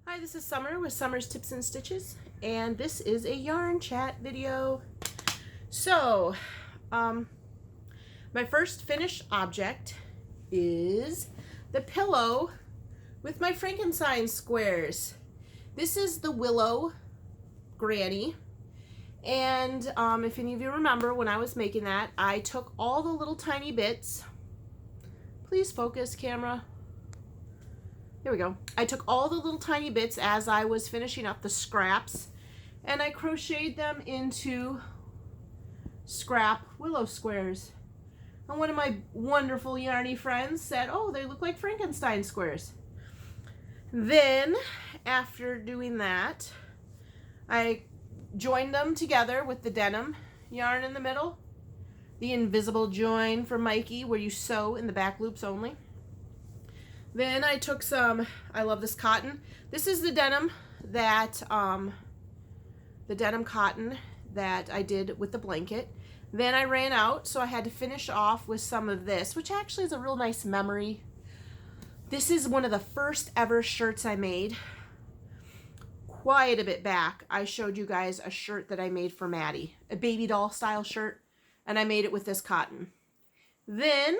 Hi, this is Summer with Summer's Tips and Stitches, and this is a yarn chat video. So, my first finished object is the pillow with my Frankenstein squares. This is the Willow Granny, and if any of you remember when I was making that, I took all the little tiny bits. Please focus, camera. Here we go. I took all the little tiny bits as I was finishing up the scraps, and I crocheted them into scrap willow squares. And one of my wonderful yarny friends said, oh, they look like Frankenstein squares. Then, after doing that, I joined them together with the denim yarn in the middle, the invisible join for Mikey, where you sew in the back loops only. Then I took some, I love this cotton. This is the denim that, cotton that I did with the blanket. Then I ran out, so I had to finish off with some of this, which actually is a real nice memory. This is one of the first ever shirts I made. Quite a bit back, I showed you guys a shirt that I made for Maddie, a baby doll style shirt, and I made it with this cotton. Then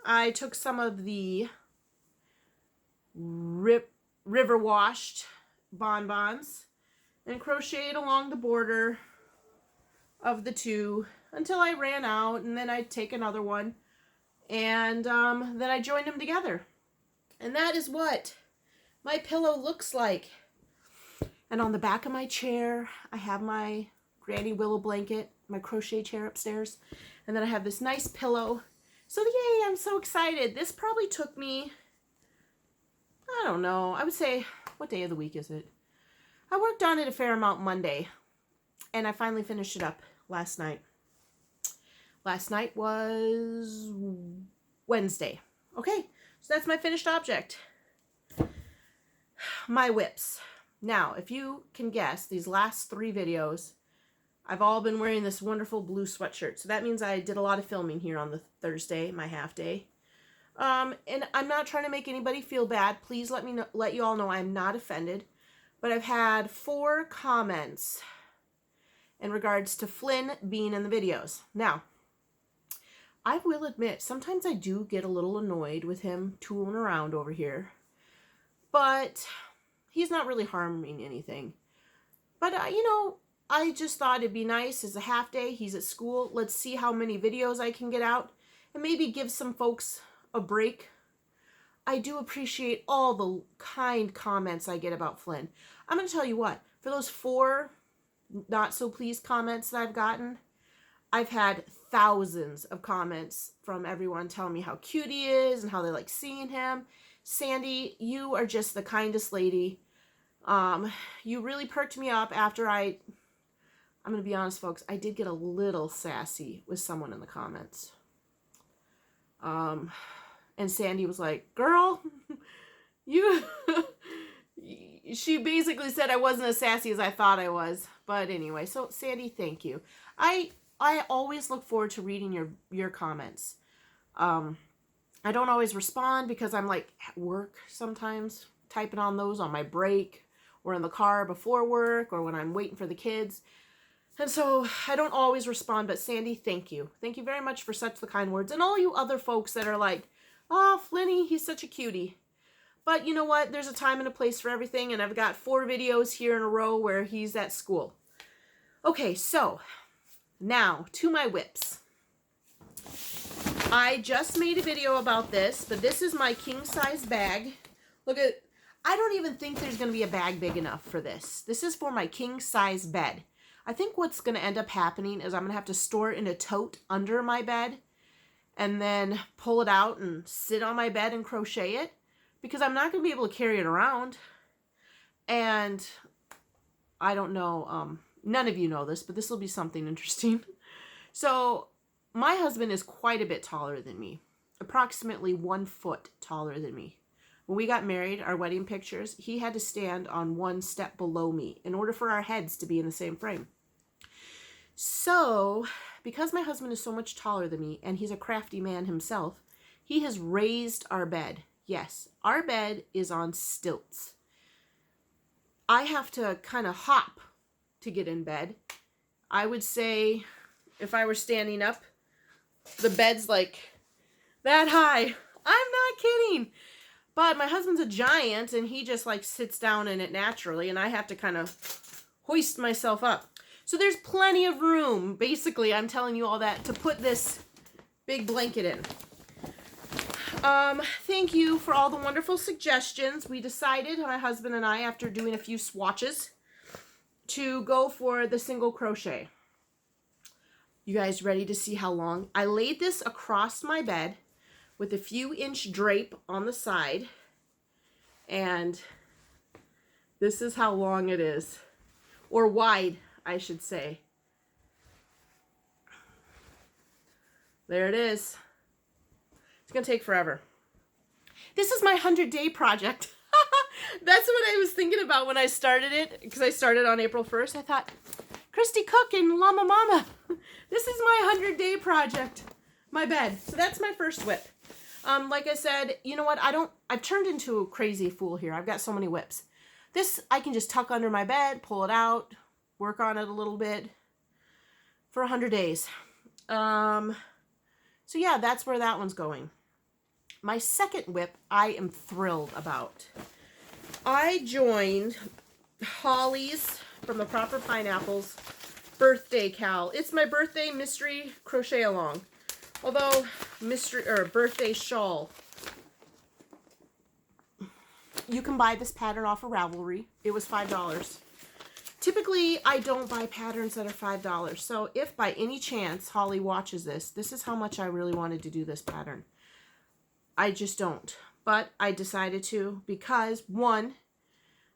I took some of the river washed bonbons and crocheted along the border of the two until I ran out, and then I'd take another one, and then I joined them together, and that is what my pillow looks like. And on the back of my chair I have my Granny Willow blanket, my crochet chair upstairs, and then I have this nice pillow. So yay, I'm so excited. This probably took me, I don't know, I would say, what day of the week is it? I worked on it a fair amount Monday, and I finally finished it up last night. Last night was Wednesday. Okay, so that's my finished object. My whips. Now, if you can guess, these last 3 videos, I've all been wearing this wonderful blue sweatshirt. So that means I did a lot of filming here on the Thursday, my half day. And I'm not trying to make anybody feel bad. Please let you all know I'm not offended. But I've had 4 comments in regards to Flynn being in the videos. Now, I will admit, sometimes I do get a little annoyed with him tooling around over here. But he's not really harming anything. But, you know, I just thought it'd be nice as a half day. He's at school. Let's see how many videos I can get out and maybe give some folks a break. I do appreciate all the kind comments I get about Flynn. I'm going to tell you what, for those 4 not so pleased comments that I've gotten, I've had thousands of comments from everyone telling me how cute he is and how they like seeing him. Sandy, you are just the kindest lady. You really perked me up after I'm going to be honest, folks, I did get a little sassy with someone in the comments. And Sandy was like, girl, you, she basically said I wasn't as sassy as I thought I was. But anyway, so Sandy, thank you. I always look forward to reading your comments. I don't always respond because I'm like at work sometimes, typing on those on my break or in the car before work or when I'm waiting for the kids. And so I don't always respond, but Sandy, thank you. Thank you very much for such the kind words. And all you other folks that are like, oh, Flinny, he's such a cutie. But you know what? There's a time and a place for everything, and I've got 4 videos here in a row where he's at school. Okay, so now to my whips. I just made a video about this, but this is my king-size bag. Look at, I don't even think there's going to be a bag big enough for this. This is for my king-size bed. I think what's going to end up happening is I'm going to have to store it in a tote under my bed and then pull it out and sit on my bed and crochet it because I'm not going to be able to carry it around. And I don't know, none of you know this, but this will be something interesting. So my husband is quite a bit taller than me, approximately 1 foot taller than me. When we got married, our wedding pictures, he had to stand on 1 step below me in order for our heads to be in the same frame. So, because my husband is so much taller than me, and he's a crafty man himself, he has raised our bed. Yes, our bed is on stilts. I have to kind of hop to get in bed. I would say if I were standing up, the bed's like that high. I'm not kidding. But my husband's a giant and he just like sits down in it naturally, and I have to kind of hoist myself up. So there's plenty of room, basically, I'm telling you all that, to put this big blanket in. Thank you for all the wonderful suggestions. We decided, my husband and I, after doing a few swatches, to go for the single crochet. You guys ready to see how long? I laid this across my bed with a few inch drape on the side, and this is how long it is, or wide, I should say. There it is. It's gonna take forever. This is my 100-day project. That's what I was thinking about when I started it, because I started on April 1st. I thought, Christy Cook and Llama Mama, this is my 100-day project, my bed. So that's my first whip. Like I said, you know what? I've turned into a crazy fool here. I've got so many whips. This, I can just tuck under my bed, pull it out, work on it a little bit for 100 days. So yeah, that's where that one's going. My second whip, I am thrilled about. I joined Holly's from the Proper Pineapples birthday cal. It's my birthday mystery crochet along. Although birthday shawl. You can buy this pattern off of Ravelry. It was $5. Typically, I don't buy patterns that are $5. So if by any chance Holly watches this, this is how much I really wanted to do this pattern. I just don't. But I decided to because, one,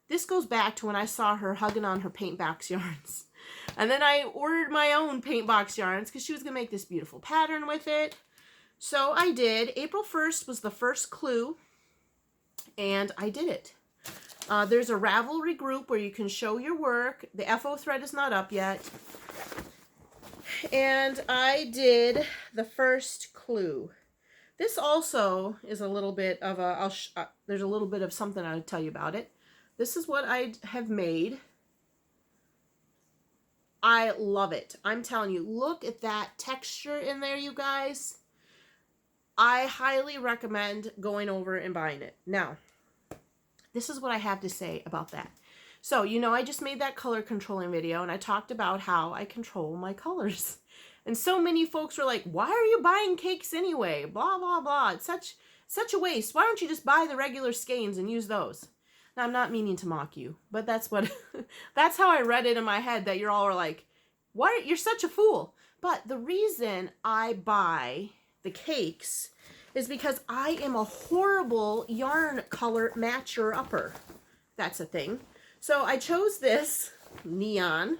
this goes back to when I saw her hugging on her paint box yarns. And then I ordered my own paint box yarns because she was going to make this beautiful pattern with it. So I did. April 1st was the first clue, and I did it. There's a Ravelry group where you can show your work. The FO thread is not up yet. And I did the first clue. This also is a little bit of a, there's a little bit of something I'll tell you about it. This is what I have made. I love it. I'm telling you, look at that texture in there, you guys. I highly recommend going over and buying it. Now, this is what I have to say about that. So, you know, I just made that color controlling video, and I talked about how I control my colors. And so many folks were like, why are you buying cakes anyway? Blah, blah, blah. It's such a waste. Why don't you just buy the regular skeins and use those? Now, I'm not meaning to mock you, but that's what, that's how I read it in my head, that you're all like, what? You're such a fool. But the reason I buy the cakes is because I am a horrible yarn color matcher-upper. That's a thing. So I chose this neon,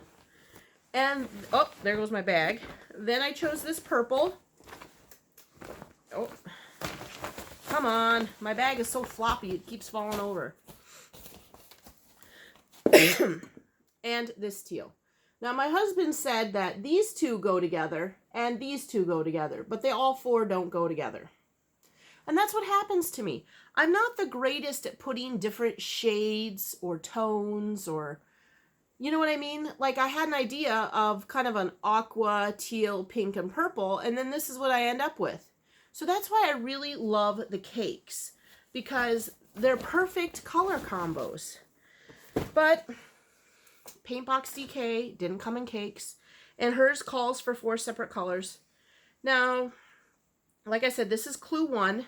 and, oh, there goes my bag. Then I chose this purple. Oh, come on. My bag is so floppy, it keeps falling over. And this teal. Now, my husband said that these two go together and these two go together, but they all four don't go together. And that's what happens to me. I'm not the greatest at putting different shades or tones or, you know what I mean? Like, I had an idea of kind of an aqua, teal, pink, and purple, and then this is what I end up with. So that's why I really love the cakes, because they're perfect color combos. But Paintbox DK didn't come in cakes, and hers calls for 4 separate colors. Now, like I said, this is clue 1.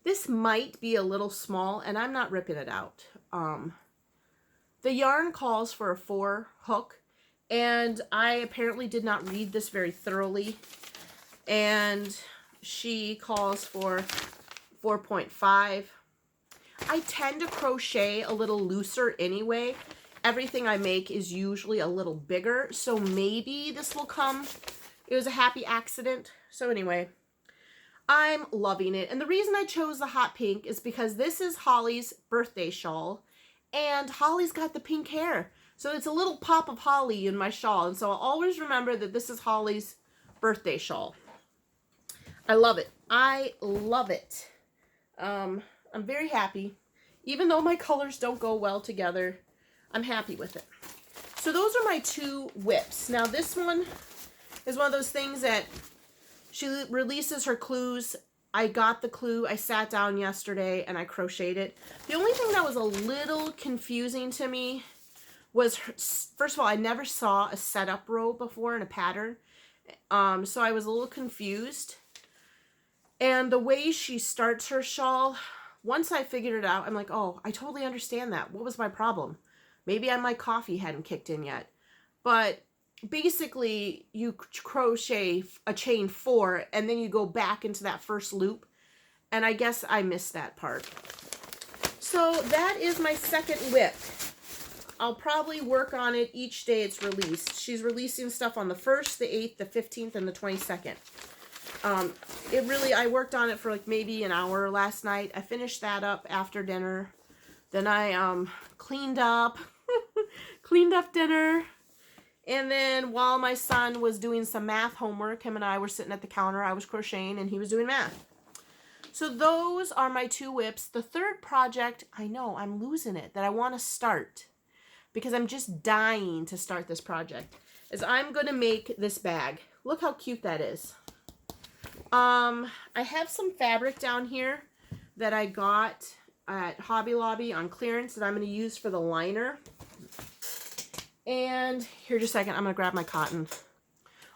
This might be a little small, and I'm not ripping it out. The yarn calls for a 4 hook, and I apparently did not read this very thoroughly, and she calls for 4.5. I tend to crochet a little looser anyway. Everything I make is usually a little bigger, so maybe this will come. It was a happy accident. So anyway, I'm loving it. And the reason I chose the hot pink is because this is Holly's birthday shawl, and Holly's got the pink hair. So it's a little pop of Holly in my shawl. And so I'll always remember that this is Holly's birthday shawl. I love it. I love it. I'm very happy. Even though my colors don't go well together, I'm happy with it. So those are my 2 whips. Now this one is one of those things that she releases her clues. I got the clue. I sat down yesterday and I crocheted it. The only thing that was a little confusing to me was, first of all, I never saw a setup row before in a pattern. So I was a little confused. And the way she starts her shawl, once I figured it out, I'm like, oh, I totally understand that. What was my problem? Maybe my coffee hadn't kicked in yet. But basically, you crochet a chain 4, and then you go back into that first loop. And I guess I missed that part. So that is my second whip. I'll probably work on it each day it's released. She's releasing stuff on the 1st, the 8th, the 15th, and the 22nd. I worked on it for like maybe an hour last night. I finished that up after dinner. Then I cleaned up dinner. And then while my son was doing some math homework, him and I were sitting at the counter. I was crocheting and he was doing math. So those are my 2 whips. The third project, I know I'm losing it, that I want to start, because I'm just dying to start this project, is I'm going to make this bag. Look how cute that is. I have some fabric down here that I got at Hobby Lobby on clearance that I'm going to use for the liner. And here, just a second, I'm going to grab my cotton.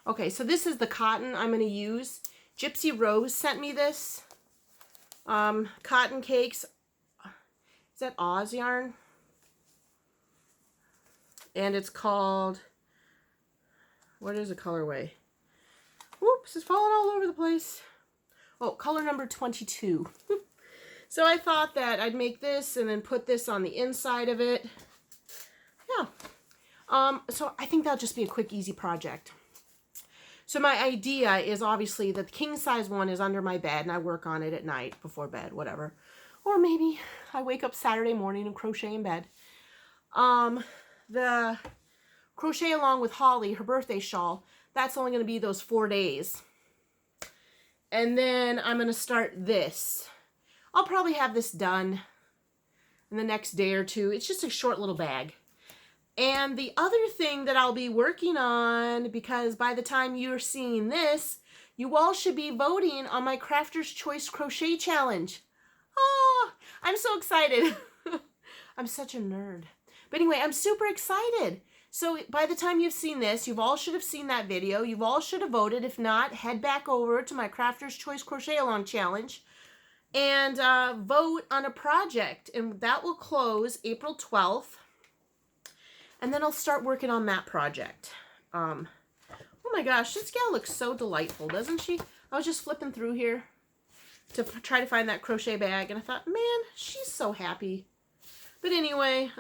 Okay, so this is the cotton I'm going to use. Gypsy Rose sent me this. Cotton Cakes. Is that Oz yarn? And it's called, what is the colorway? Whoops, it's falling all over the place. Oh, color number 22. So I thought that I'd make this and then put this on the inside of it. Yeah. So I think that'll just be a quick, easy project. So my idea is obviously that the king size one is under my bed and I work on it at night before bed, whatever. Or maybe I wake up Saturday morning and crochet in bed. The crochet along with Holly, her birthday shawl, that's only going to be those 4 days. And then I'm going to start this. I'll probably have this done in the next day or 2. It's just a short little bag. And the other thing that I'll be working on, because by the time you're seeing this, you all should be voting on my Crafter's Choice Crochet Challenge. Oh, I'm so excited. I'm such a nerd. But anyway, I'm super excited. So by the time you've seen this, you all should have seen that video. You all should have voted. If not, head back over to my Crafter's Choice Crochet Along Challenge and vote on a project. And that will close April 12th. And then I'll start working on that project. Oh my gosh, this gal looks so delightful, doesn't she? I was just flipping through here to try to find that crochet bag, and I thought, man, she's so happy. But anyway,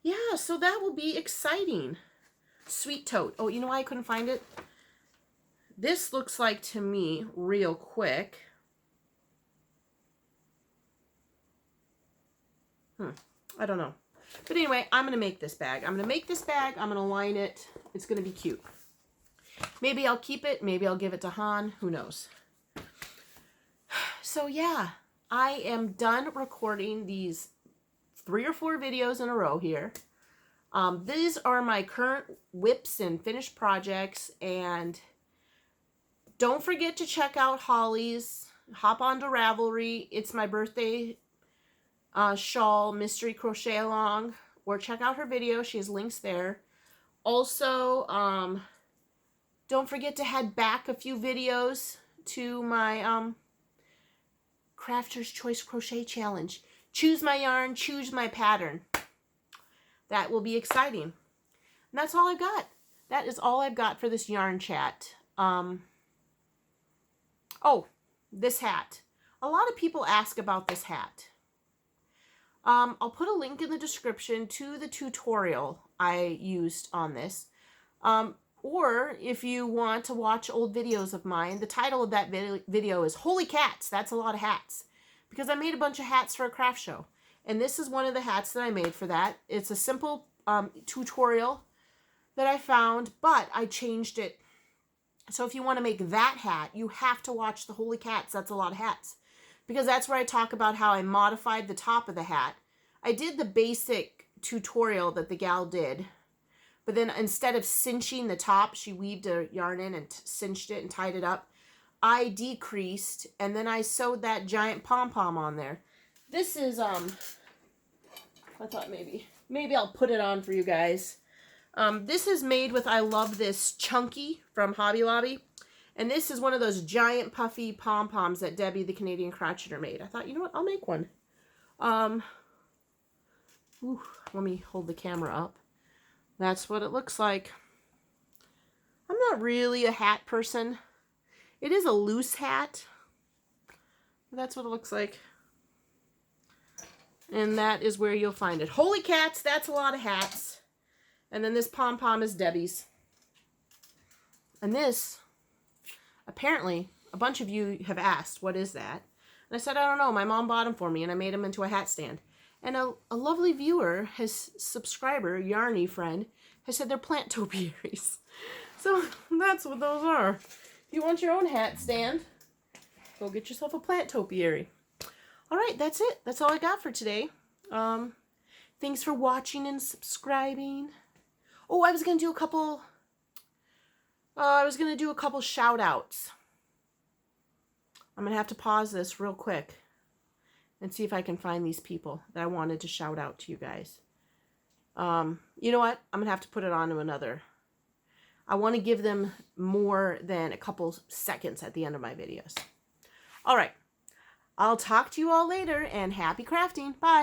yeah, so that will be exciting. Sweet Tote. Oh, you know why I couldn't find it? This looks like, to me, real quick. I don't know. But anyway, I'm going to make this bag. I'm going to make this bag. I'm going to line it. It's going to be cute. Maybe I'll keep it. Maybe I'll give it to Han. Who knows? So yeah, I am done recording these 3 or 4 videos in a row here. These are my current whips and finished projects. And don't forget to check out Holly's. Hop onto Ravelry. It's my birthday shawl mystery crochet along, or check out her video. She has links there. Also, don't forget to head back a few videos to my Crafter's Choice Crochet Challenge. Choose my yarn, choose my pattern. That will be exciting. And that's all I've got. That is all I've got for this yarn chat. Oh, this hat. A lot of people ask about this hat. I'll put a link in the description to the tutorial I used on this. Or if you want to watch old videos of mine, the title of that video is Holy Cats, That's a Lot of Hats. Because I made a bunch of hats for a craft show. And this is one of the hats that I made for that. It's a simple tutorial that I found, but I changed it. So if you want to make that hat, you have to watch the Holy Cats, That's a Lot of Hats. Because that's where I talk about how I modified the top of the hat. I did the basic tutorial that the gal did, but then instead of cinching the top, she weaved a yarn in and cinched it and tied it up. I decreased, and then I sewed that giant pom-pom on there. This is, I thought maybe I'll put it on for you guys. This is made with, I love this Chunky from Hobby Lobby. And this is one of those giant puffy pom-poms that Debbie, the Canadian crocheter, made. I thought, you know what, I'll make one. Let me hold the camera up. That's what it looks like. I'm not really a hat person. It is a loose hat. That's what it looks like. And that is where you'll find it. Holy cats, that's a lot of hats. And then this pom-pom is Debbie's. And this, apparently, a bunch of you have asked, what is that? And I said, I don't know. My mom bought them for me, and I made them into a hat stand. And a lovely viewer, his subscriber, Yarny friend, has said they're plant topiaries. So that's what those are. If you want your own hat stand, go get yourself a plant topiary. All right, that's it. That's all I got for today. Thanks for watching and subscribing. Oh, I was going to do a couple... shout outs. I'm going to have to pause this real quick and see if I can find these people that I wanted to shout out to you guys. You know what? I'm going to have to put it on to another. I want to give them more than a couple seconds at the end of my videos. All right. I'll talk to you all later, and happy crafting. Bye.